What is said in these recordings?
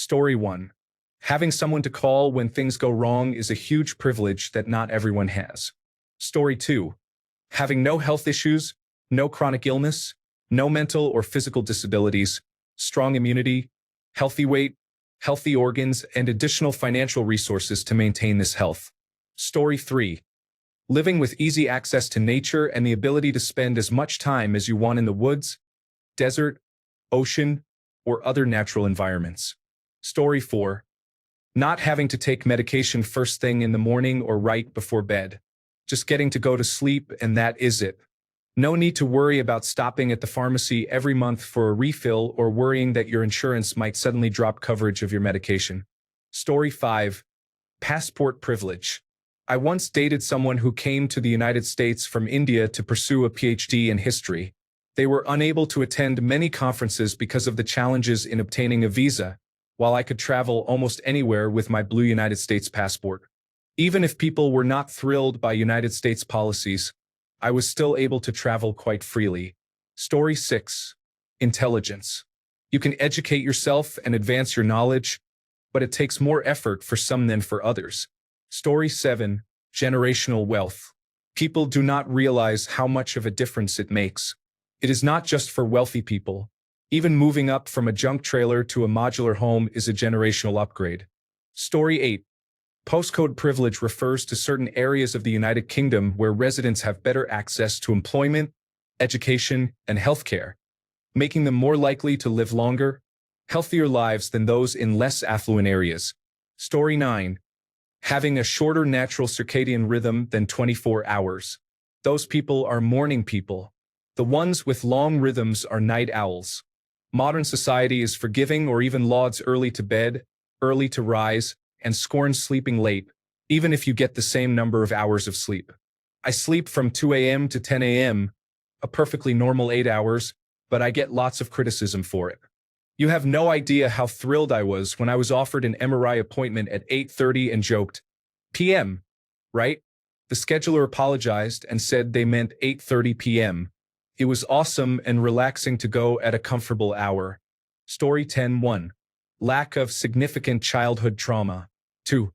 Story 1. Having someone to call when things go wrong is a huge privilege that not everyone has. Story 2. Having no health issues, no chronic illness, no mental or physical disabilities, strong immunity, healthy weight, healthy organs, and additional financial resources to maintain this health. Story 3. Living with easy access to nature and the ability to spend as much time as you want in the woods, desert, ocean, or other natural environments. Story 4. Not having to take medication first thing in the morning or right before bed. Just getting to go to sleep, and that is it. No need to worry about stopping at the pharmacy every month for a refill or worrying that your insurance might suddenly drop coverage of your medication. Story 5. Passport privilege. I once dated someone who came to the United States from India to pursue a PhD in history. They were unable to attend many conferences because of the challenges in obtaining a visa, while I could travel almost anywhere with my blue United States passport. Even if people were not thrilled by United States policies, I was still able to travel quite freely. Story 6. Intelligence. You can educate yourself and advance your knowledge, but it takes more effort for some than for others. Story 7. Generational wealth. People do not realize how much of a difference it makes. It is not just for wealthy people. Even moving up from a junk trailer to a modular home is a generational upgrade. Story 8. Postcode privilege refers to certain areas of the United Kingdom where residents have better access to employment, education, and healthcare, making them more likely to live longer, healthier lives than those in less affluent areas. Story 9. Having a shorter natural circadian rhythm than 24 hours. Those people are morning people. The ones with long rhythms are night owls. Modern society is forgiving or even lauds early to bed, early to rise, and scorns sleeping late, even if you get the same number of hours of sleep. I sleep from 2 a.m. to 10 a.m., a perfectly normal 8 hours, but I get lots of criticism for it. You have no idea how thrilled I was when I was offered an MRI appointment at 8:30 and joked, p.m., right? The scheduler apologized and said they meant 8:30 p.m. It was awesome and relaxing to go at a comfortable hour. Story 10-1. Lack of significant childhood trauma. 2.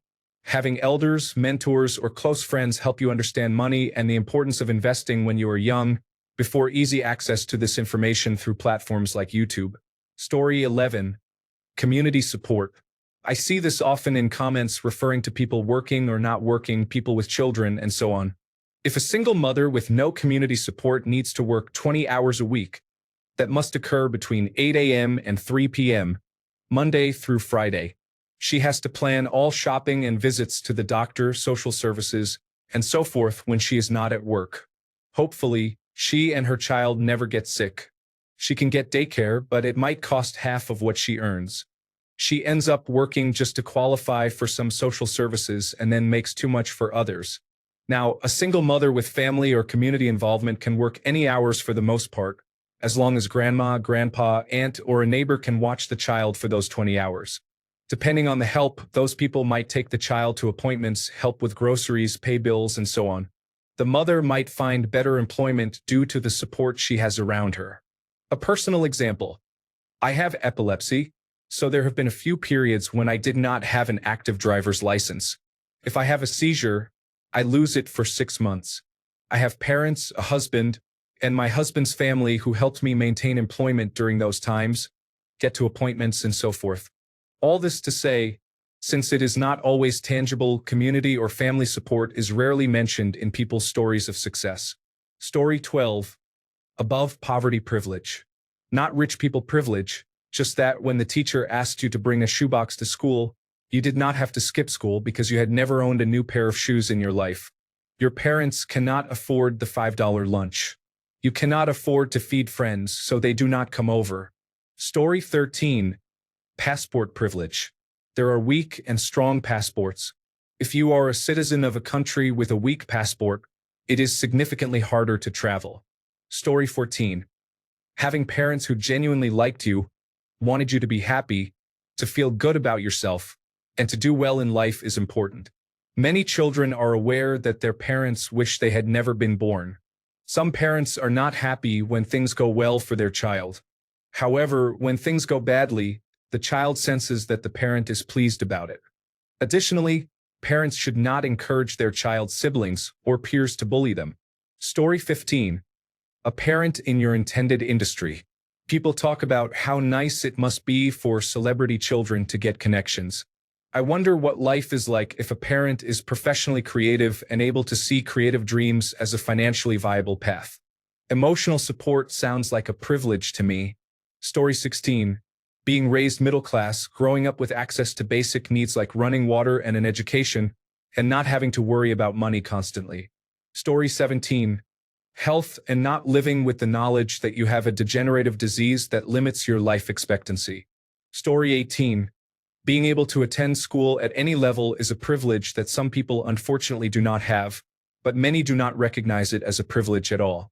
Having elders, mentors, or close friends help you understand money and the importance of investing when you are young, before easy access to this information through platforms like YouTube. Story 11. Community support. I see this often in comments referring to people working or not working, people with children, and so on. If a single mother with no community support needs to work 20 hours a week, that must occur between 8 a.m. and 3 p.m., Monday through Friday. She has to plan all shopping and visits to the doctor, social services, and so forth when she is not at work. Hopefully, she and her child never get sick. She can get daycare, but it might cost half of what she earns. She ends up working just to qualify for some social services and then makes too much for others. Now, a single mother with family or community involvement can work any hours for the most part, as long as grandma, grandpa, aunt, or a neighbor can watch the child for those 20 hours. Depending on the help, those people might take the child to appointments, help with groceries, pay bills, and so on. The mother might find better employment due to the support she has around her. A personal example. I have epilepsy, so there have been a few periods when I did not have an active driver's license. If I have a seizure, I lose it for 6 months. I have parents, a husband, and my husband's family who helped me maintain employment during those times, get to appointments, and so forth. All this to say, since it is not always tangible, community or family support is rarely mentioned in people's stories of success. Story 12. Above poverty privilege. Not rich people privilege, just that when the teacher asked you to bring a shoebox to school, you did not have to skip school because you had never owned a new pair of shoes in your life. Your parents cannot afford the $5 lunch. You cannot afford to feed friends, so they do not come over. Story 13. Passport privilege. There are weak and strong passports. If you are a citizen of a country with a weak passport, it is significantly harder to travel. Story 14. Having parents who genuinely liked you, wanted you to be happy, to feel good about yourself, and to do well in life is important. Many children are aware that their parents wish they had never been born. Some parents are not happy when things go well for their child. However, when things go badly, The child senses that the parent is pleased about it. Additionally, parents should not encourage their child's siblings or peers to bully them. Story 15. A parent in your intended industry. People talk about how nice it must be for celebrity children to get connections. I wonder what life is like if a parent is professionally creative and able to see creative dreams as a financially viable path. Emotional support sounds like a privilege to me. Story 16. Being raised middle class, growing up with access to basic needs like running water and an education, and not having to worry about money constantly. Story 17. Health and not living with the knowledge that you have a degenerative disease that limits your life expectancy. Story 18. Being able to attend school at any level is a privilege that some people unfortunately do not have, but many do not recognize it as a privilege at all.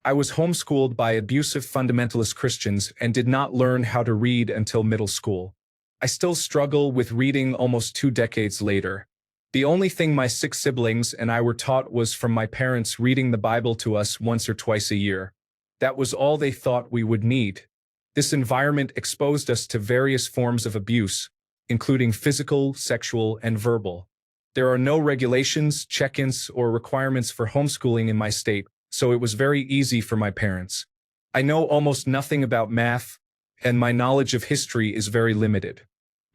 I was homeschooled by abusive fundamentalist Christians and did not learn how to read until middle school. I still struggle with reading almost 2 decades later. The only thing my 6 siblings and I were taught was from my parents reading the Bible to us once or twice a year. That was all they thought we would need. This environment exposed us to various forms of abuse, including physical, sexual, and verbal. There are no regulations, check-ins, or requirements for homeschooling in my state, so it was very easy for my parents. I know almost nothing about math, and my knowledge of history is very limited.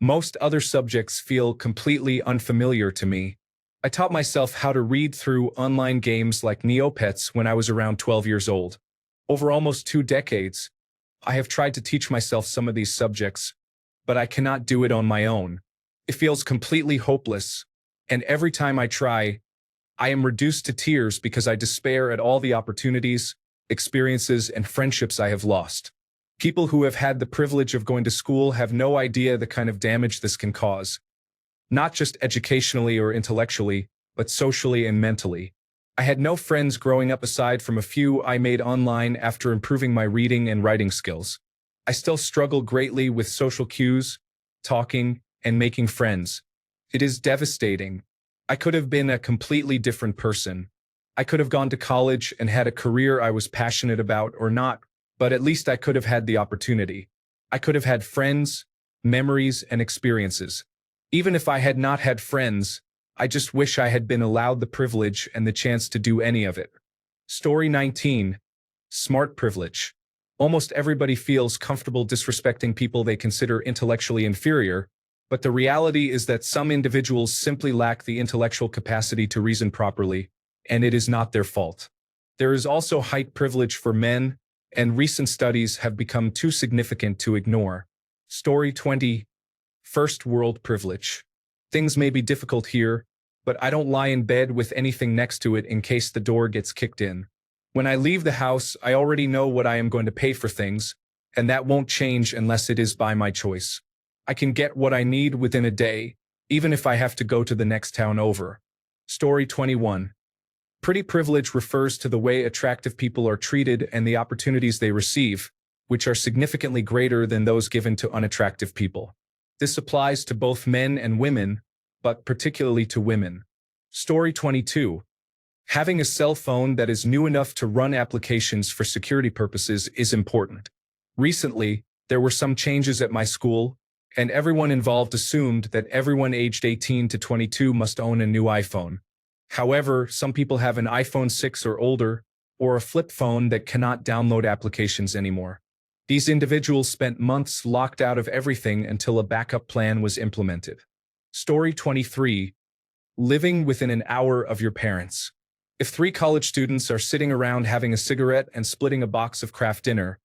Most other subjects feel completely unfamiliar to me. I taught myself how to read through online games like Neopets when I was around 12 years old. Over almost 2 decades, I have tried to teach myself some of these subjects, but I cannot do it on my own. It feels completely hopeless, and every time I try, I am reduced to tears because I despair at all the opportunities, experiences, and friendships I have lost. People who have had the privilege of going to school have no idea the kind of damage this can cause, not just educationally or intellectually, but socially and mentally. I had no friends growing up aside from a few I made online after improving my reading and writing skills. I still struggle greatly with social cues, talking, and making friends. It is devastating. I could have been a completely different person. I could have gone to college and had a career I was passionate about or not, but at least I could have had the opportunity. I could have had friends, memories, and experiences. Even if I had not had friends, I just wish I had been allowed the privilege and the chance to do any of it. Story 19. Smart privilege. Almost everybody feels comfortable disrespecting people they consider intellectually inferior, but the reality is that some individuals simply lack the intellectual capacity to reason properly, and it is not their fault. There is also height privilege for men, and recent studies have become too significant to ignore. Story 20. First world privilege. Things may be difficult here, but I don't lie in bed with anything next to it in case the door gets kicked in. When I leave the house, I already know what I am going to pay for things, and that won't change unless it is by my choice. I can get what I need within a day, even if I have to go to the next town over. Story 21. Pretty privilege refers to the way attractive people are treated and the opportunities they receive, which are significantly greater than those given to unattractive people. This applies to both men and women, but particularly to women. Story 22. Having a cell phone that is new enough to run applications for security purposes is important. Recently, there were some changes at my school, and everyone involved assumed that everyone aged 18 to 22 must own a new iPhone. However, some people have an iPhone 6 or older, or a flip phone that cannot download applications anymore. These individuals spent months locked out of everything until a backup plan was implemented. Story 23. Living within an hour of your parents. If 3 college students are sitting around having a cigarette and splitting a box of Kraft dinner,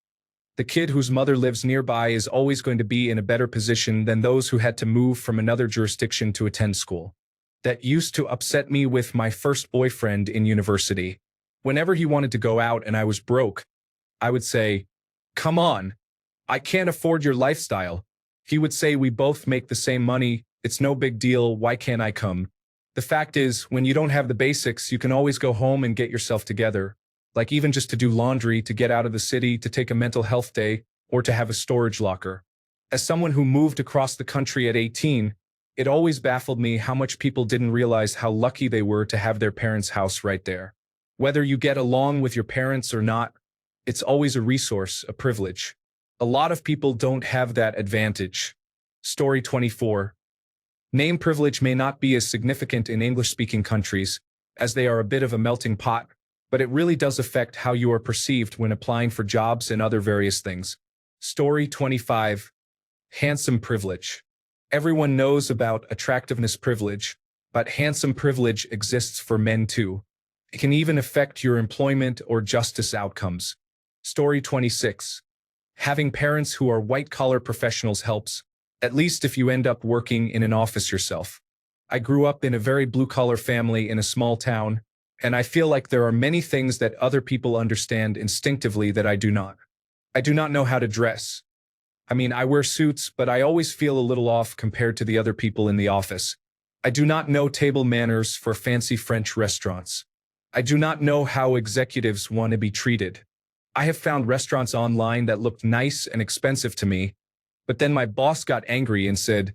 the kid whose mother lives nearby is always going to be in a better position than those who had to move from another jurisdiction to attend school. That used to upset me with my first boyfriend in university. Whenever he wanted to go out and I was broke, I would say, "Come on, I can't afford your lifestyle." He would say, "We both make the same money, it's no big deal, why can't I come?" The fact is, when you don't have the basics, you can always go home and get yourself together, like even just to do laundry, to get out of the city, to take a mental health day, or to have a storage locker. As someone who moved across the country at 18, it always baffled me how much people didn't realize how lucky they were to have their parents' house right there. Whether you get along with your parents or not, it's always a resource, a privilege. A lot of people don't have that advantage. Story 24. Name privilege may not be as significant in English-speaking countries, as they are a bit of a melting pot, but it really does affect how you are perceived when applying for jobs and other various things. Story 25. Handsome privilege. Everyone knows about attractiveness privilege, but handsome privilege exists for men too. It can even affect your employment or justice outcomes. Story 26. Having parents who are white-collar professionals helps, at least if you end up working in an office yourself. I grew up in a very blue-collar family in a small town, and I feel like there are many things that other people understand instinctively that I do not. I do not know how to dress. I mean, I wear suits, but I always feel a little off compared to the other people in the office. I do not know table manners for fancy French restaurants. I do not know how executives want to be treated. I have found restaurants online that looked nice and expensive to me, but then my boss got angry and said,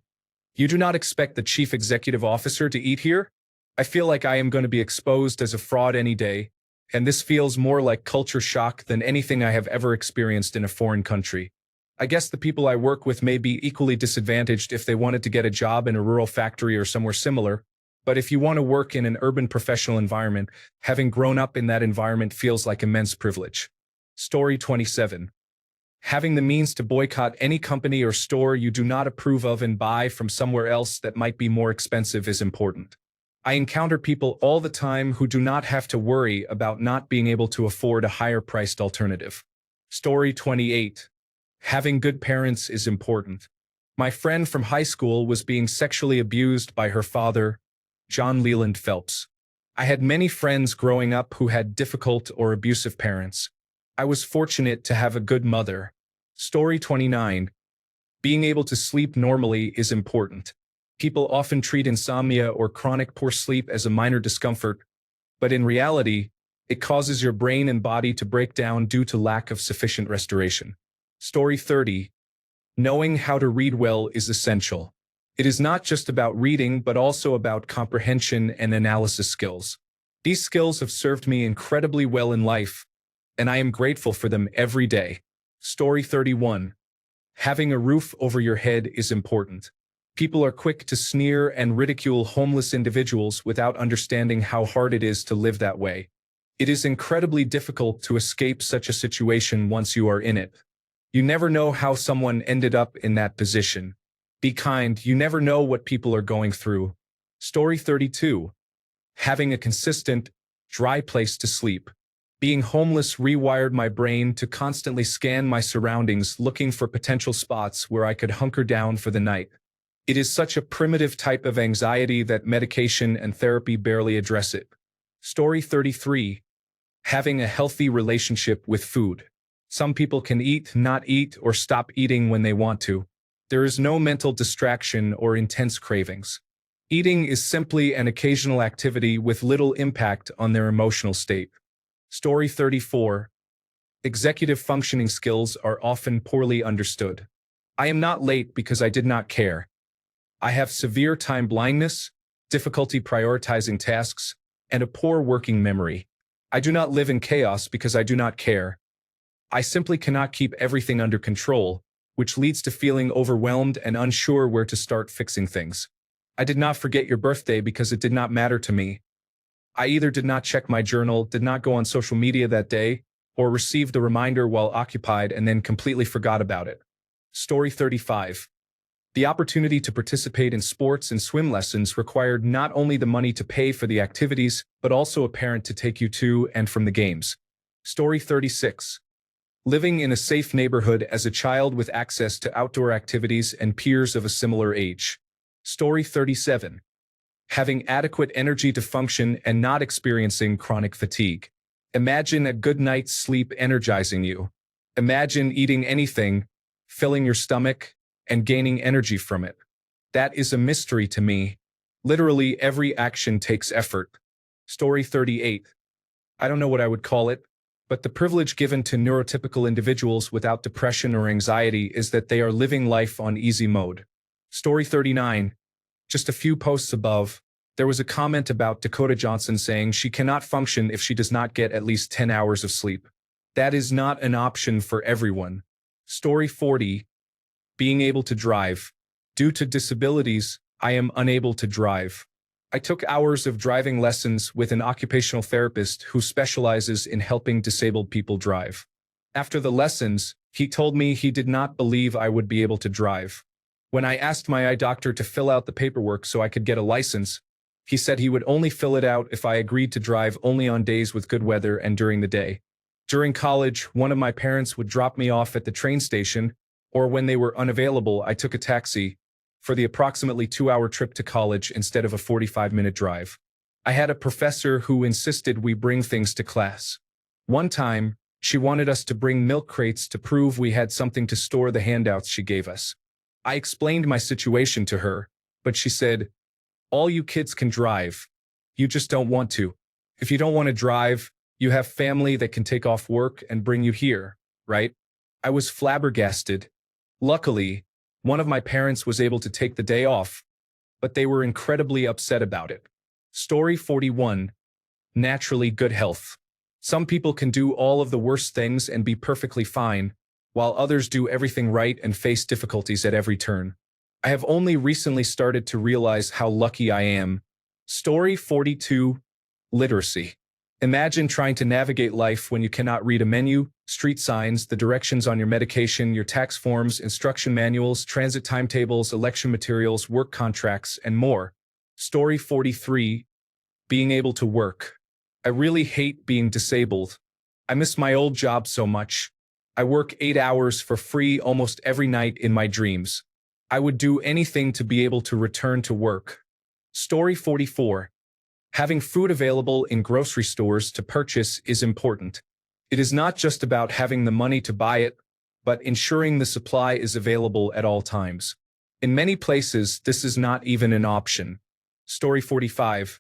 "You do not expect the chief executive officer to eat here?" I feel like I am going to be exposed as a fraud any day, and this feels more like culture shock than anything I have ever experienced in a foreign country. I guess the people I work with may be equally disadvantaged if they wanted to get a job in a rural factory or somewhere similar, but if you want to work in an urban professional environment, having grown up in that environment feels like immense privilege. Story 27. Having the means to boycott any company or store you do not approve of and buy from somewhere else that might be more expensive is important. I encounter people all the time who do not have to worry about not being able to afford a higher-priced alternative. Story 28. Having good parents is important. My friend from high school was being sexually abused by her father, John Leland Phelps. I had many friends growing up who had difficult or abusive parents. I was fortunate to have a good mother. Story 29. Being able to sleep normally is important. People often treat insomnia or chronic poor sleep as a minor discomfort, but in reality, it causes your brain and body to break down due to lack of sufficient restoration. Story 30. Knowing how to read well is essential. It is not just about reading, but also about comprehension and analysis skills. These skills have served me incredibly well in life, and I am grateful for them every day. Story 31. Having a roof over your head is important. People are quick to sneer and ridicule homeless individuals without understanding how hard it is to live that way. It is incredibly difficult to escape such a situation once you are in it. You never know how someone ended up in that position. Be kind, you never know what people are going through. Story 32. Having a consistent, dry place to sleep. Being homeless rewired my brain to constantly scan my surroundings looking for potential spots where I could hunker down for the night. It is such a primitive type of anxiety that medication and therapy barely address it. Story 33. Having a healthy relationship with food. Some people can eat, not eat, or stop eating when they want to. There is no mental distraction or intense cravings. Eating is simply an occasional activity with little impact on their emotional state. Story 34. Executive functioning skills are often poorly understood. I am not late because I did not care. I have severe time blindness, difficulty prioritizing tasks, and a poor working memory. I do not live in chaos because I do not care. I simply cannot keep everything under control, which leads to feeling overwhelmed and unsure where to start fixing things. I did not forget your birthday because it did not matter to me. I either did not check my journal, did not go on social media that day, or received the reminder while occupied and then completely forgot about it. Story 35. The opportunity to participate in sports and swim lessons required not only the money to pay for the activities, but also a parent to take you to and from the games. Story 36. Living in a safe neighborhood as a child with access to outdoor activities and peers of a similar age. Story 37. Having adequate energy to function and not experiencing chronic fatigue. Imagine a good night's sleep energizing you. Imagine eating anything, filling your stomach, and gaining energy from it. That is a mystery to me. Literally every action takes effort. Story 38. I don't know what I would call it, but the privilege given to neurotypical individuals without depression or anxiety is that they are living life on easy mode. Story 39. Just a few posts above, there was a comment about Dakota Johnson saying she cannot function if she does not get at least 10 hours of sleep. That is not an option for everyone. Story 40. Being able to drive. Due to disabilities, I am unable to drive. I took hours of driving lessons with an occupational therapist who specializes in helping disabled people drive. After the lessons, he told me he did not believe I would be able to drive. When I asked my eye doctor to fill out the paperwork so I could get a license, he said he would only fill it out if I agreed to drive only on days with good weather and during the day. During college, one of my parents would drop me off at the train station, or when they were unavailable, I took a taxi for the approximately 2-hour trip to college instead of a 45-minute drive. I had a professor who insisted we bring things to class. One time, she wanted us to bring milk crates to prove we had something to store the handouts she gave us. I explained my situation to her, but she said, "All you kids can drive. You just don't want to. If you don't want to drive, you have family that can take off work and bring you here, right?" I was flabbergasted. Luckily, one of my parents was able to take the day off, but they were incredibly upset about it. Story 41. Naturally good health. Some people can do all of the worst things and be perfectly fine, while others do everything right and face difficulties at every turn. I have only recently started to realize how lucky I am. Story 42. Literacy. Imagine trying to navigate life when you cannot read a menu, street signs, the directions on your medication, your tax forms, instruction manuals, transit timetables, election materials, work contracts, and more. Story 43. Being able to work. I really hate being disabled. I miss my old job so much. I work 8 hours for free almost every night in my dreams. I would do anything to be able to return to work. Story 44. Having food available in grocery stores to purchase is important. It is not just about having the money to buy it, but ensuring the supply is available at all times. In many places, this is not even an option. Story 45.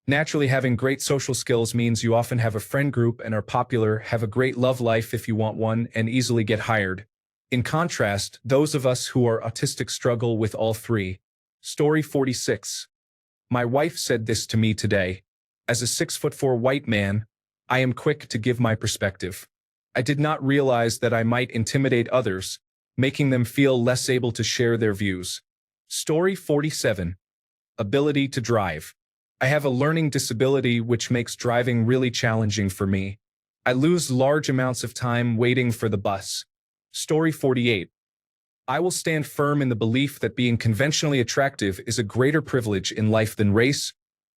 Naturally, having great social skills means you often have a friend group and are popular, have a great love life if you want one, and easily get hired. In contrast, those of us who are autistic struggle with all three. Story 46. My wife said this to me today. As a 6'4" white man, I am quick to give my perspective. I did not realize that I might intimidate others, making them feel less able to share their views. Story 47. Ability to drive. I have a learning disability which makes driving really challenging for me. I lose large amounts of time waiting for the bus. Story 48. I will stand firm in the belief that being conventionally attractive is a greater privilege in life than race,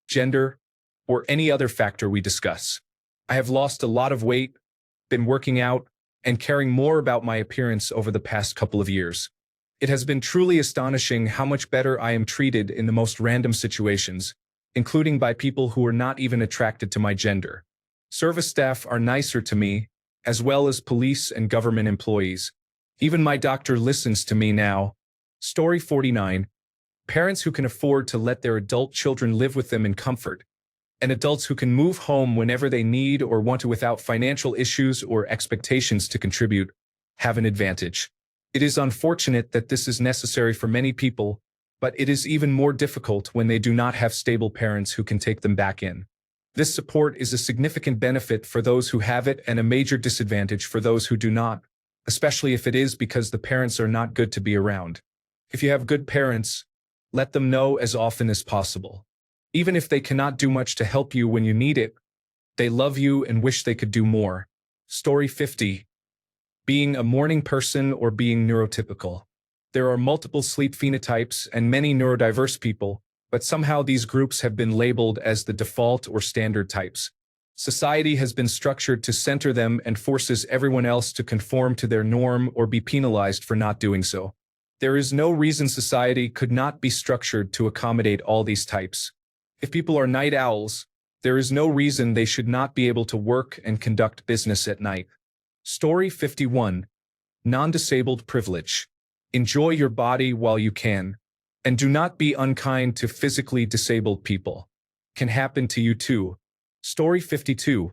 gender, or any other factor we discuss. I have lost a lot of weight, been working out, and caring more about my appearance over the past couple of years. It has been truly astonishing how much better I am treated in the most random situations, including by people who are not even attracted to my gender. Service staff are nicer to me, as well as police and government employees. Even my doctor listens to me now. Story 49. Parents who can afford to let their adult children live with them in comfort, and adults who can move home whenever they need or want to without financial issues or expectations to contribute, have an advantage. It is unfortunate that this is necessary for many people, but it is even more difficult when they do not have stable parents who can take them back in. This support is a significant benefit for those who have it and a major disadvantage for those who do not, especially if it is because the parents are not good to be around. If you have good parents, let them know as often as possible. Even if they cannot do much to help you when you need it, they love you and wish they could do more. Story 50. Being a morning person or being neurotypical. There are multiple sleep phenotypes and many neurodiverse people, but somehow these groups have been labeled as the default or standard types. Society has been structured to center them and forces everyone else to conform to their norm or be penalized for not doing so. There is no reason society could not be structured to accommodate all these types. If people are night owls, there is no reason they should not be able to work and conduct business at night. Story 51. Non-disabled privilege. Enjoy your body while you can, and do not be unkind to physically disabled people. Can happen to you too. Story 52.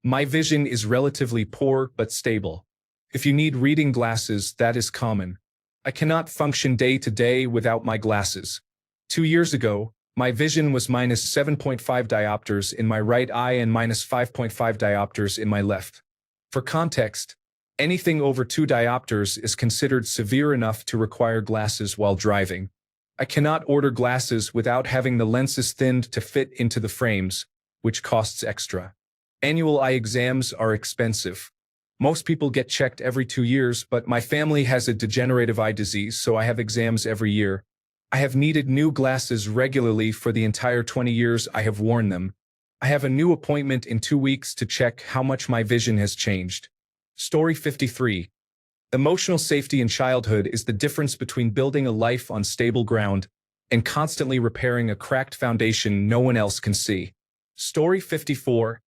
My vision is relatively poor but stable. If you need reading glasses, that is common. I cannot function day to day without my glasses. 2 years ago, my vision was minus 7.5 diopters in my right eye and minus 5.5 diopters in my left. For context, Anything over 2 diopters is considered severe enough to require glasses while driving. I cannot order glasses without having the lenses thinned to fit into the frames, which costs extra. Annual eye exams are expensive. Most people get checked every 2 years, but my family has a degenerative eye disease, so I have exams every year. I have needed new glasses regularly for the entire 20 years I have worn them. I have a new appointment in 2 weeks to check how much my vision has changed. Story 53. Emotional safety in childhood is the difference between building a life on stable ground and constantly repairing a cracked foundation no one else can see. Story 54.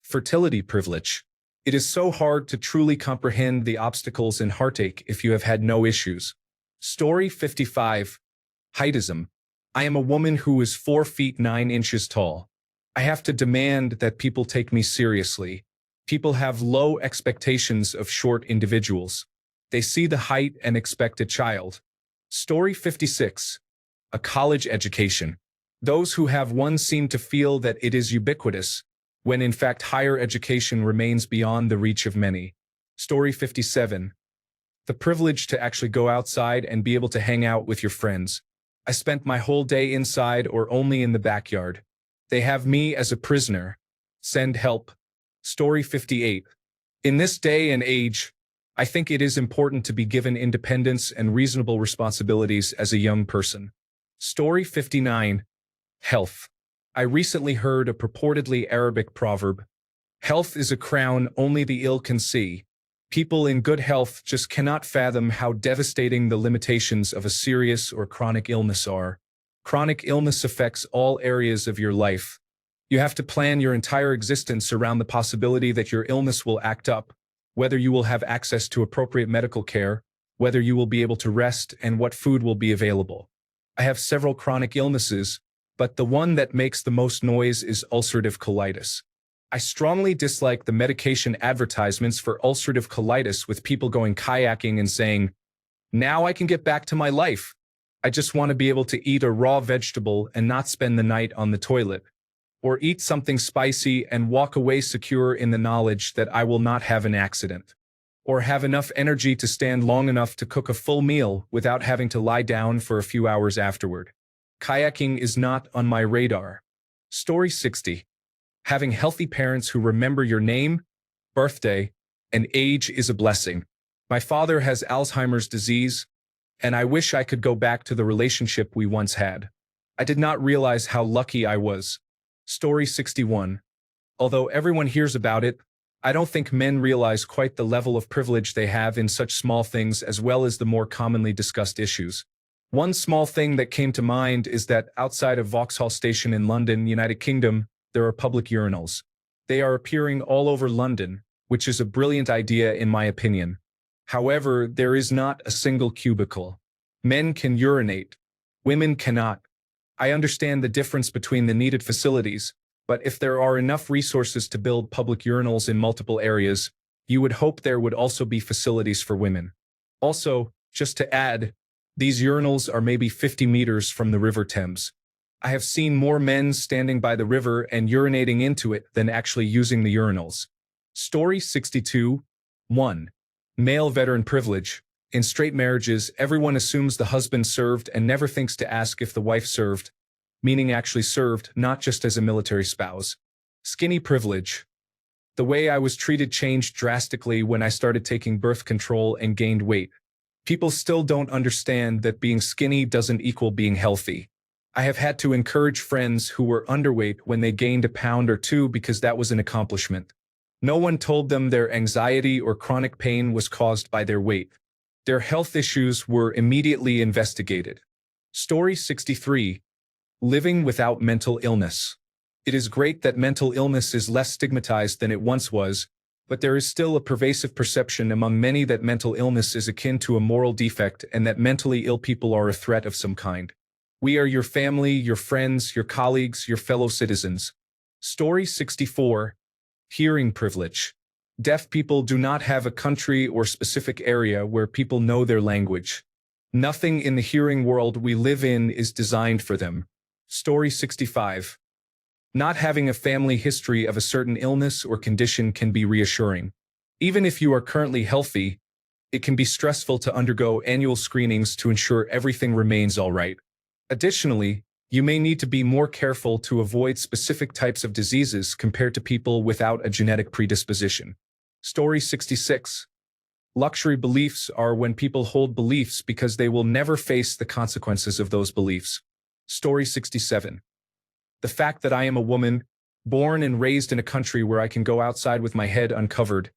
Fertility privilege. It is so hard to truly comprehend the obstacles and heartache if you have had no issues. Story 55. Heightism. I am a woman who is 4 feet 9 inches tall. I have to demand that people take me seriously. People have low expectations of short individuals. They see the height and expect a child. Story 56. A college education. Those who have one seem to feel that it is ubiquitous, when in fact higher education remains beyond the reach of many. Story 57. The privilege to actually go outside and be able to hang out with your friends. I spent my whole day inside or only in the backyard. They have me as a prisoner. Send help. Story 58. In this day and age, I think it is important to be given independence and reasonable responsibilities as a young person. Story 59. Health. I recently heard a purportedly Arabic proverb. Health is a crown only the ill can see. People in good health just cannot fathom how devastating the limitations of a serious or chronic illness are. Chronic illness affects all areas of your life. You have to plan your entire existence around the possibility that your illness will act up, whether you will have access to appropriate medical care, whether you will be able to rest, and what food will be available. I have several chronic illnesses, but the one that makes the most noise is ulcerative colitis. I strongly dislike the medication advertisements for ulcerative colitis with people going kayaking and saying, "Now I can get back to my life. I just want to be able to eat a raw vegetable and not spend the night on the toilet." Or eat something spicy and walk away secure in the knowledge that I will not have an accident. Or have enough energy to stand long enough to cook a full meal without having to lie down for a few hours afterward. Kayaking is not on my radar. Story 60. Having healthy parents who remember your name, birthday, and age is a blessing. My father has Alzheimer's disease, and I wish I could go back to the relationship we once had. I did not realize how lucky I was. Story 61. Although everyone hears about it, I don't think men realize quite the level of privilege they have in such small things as well as the more commonly discussed issues. One small thing that came to mind is that outside of Vauxhall Station in London, United Kingdom, there are public urinals. They are appearing all over London, which is a brilliant idea in my opinion. However, there is not a single cubicle. Men can urinate. Women cannot. I understand the difference between the needed facilities, but if there are enough resources to build public urinals in multiple areas, you would hope there would also be facilities for women. Also, just to add, these urinals are maybe 50 meters from the River Thames. I have seen more men standing by the river and urinating into it than actually using the urinals. Story 62. 1. Male veteran privilege. In straight marriages, everyone assumes the husband served and never thinks to ask if the wife served, meaning actually served, not just as a military spouse. Skinny privilege. The way I was treated changed drastically when I started taking birth control and gained weight. People still don't understand that being skinny doesn't equal being healthy. I have had to encourage friends who were underweight when they gained a pound or two because that was an accomplishment. No one told them their anxiety or chronic pain was caused by their weight. Their health issues were immediately investigated. Story 63. Living without mental illness. It is great that mental illness is less stigmatized than it once was, but there is still a pervasive perception among many that mental illness is akin to a moral defect and that mentally ill people are a threat of some kind. We are your family, your friends, your colleagues, your fellow citizens. Story 64. Hearing privilege. Deaf people do not have a country or specific area where people know their language. Nothing in the hearing world we live in is designed for them. Story 65. Not having a family history of a certain illness or condition can be reassuring. Even if you are currently healthy, it can be stressful to undergo annual screenings to ensure everything remains all right. Additionally, you may need to be more careful to avoid specific types of diseases compared to people without a genetic predisposition. Story 66. Luxury beliefs are when people hold beliefs because they will never face the consequences of those beliefs. Story 67. The fact that I am a woman, born and raised in a country where I can go outside with my head uncovered,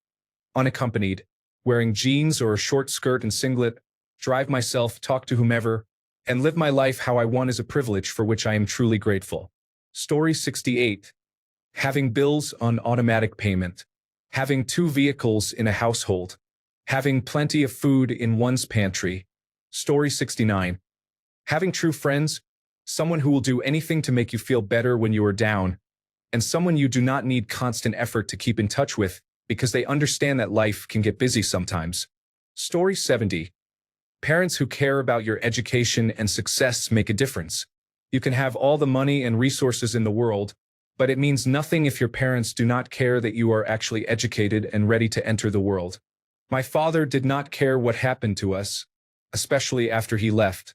unaccompanied, wearing jeans or a short skirt and singlet, drive myself, talk to whomever, and live my life how I want is a privilege for which I am truly grateful. Story 68. Having bills on automatic payment. Having 2 vehicles in a household. Having plenty of food in one's pantry. Story 69. Having true friends, someone who will do anything to make you feel better when you are down, and someone you do not need constant effort to keep in touch with because they understand that life can get busy sometimes. Story 70. Parents who care about your education and success make a difference. You can have all the money and resources in the world, but it means nothing if your parents do not care that you are actually educated and ready to enter the world. My father did not care what happened to us, especially after he left.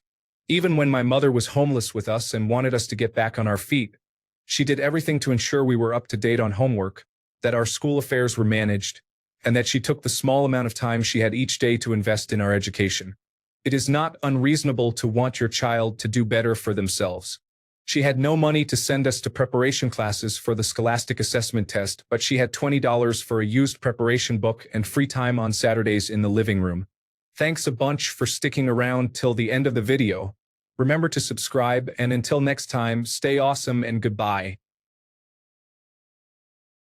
Even when my mother was homeless with us and wanted us to get back on our feet, she did everything to ensure we were up to date on homework, that our school affairs were managed, and that she took the small amount of time she had each day to invest in our education. It is not unreasonable to want your child to do better for themselves. She had no money to send us to preparation classes for the Scholastic Assessment Test, but she had $20 for a used preparation book and free time on Saturdays in the living room. Thanks a bunch for sticking around till the end of the video. Remember to subscribe, and until next time, stay awesome and goodbye.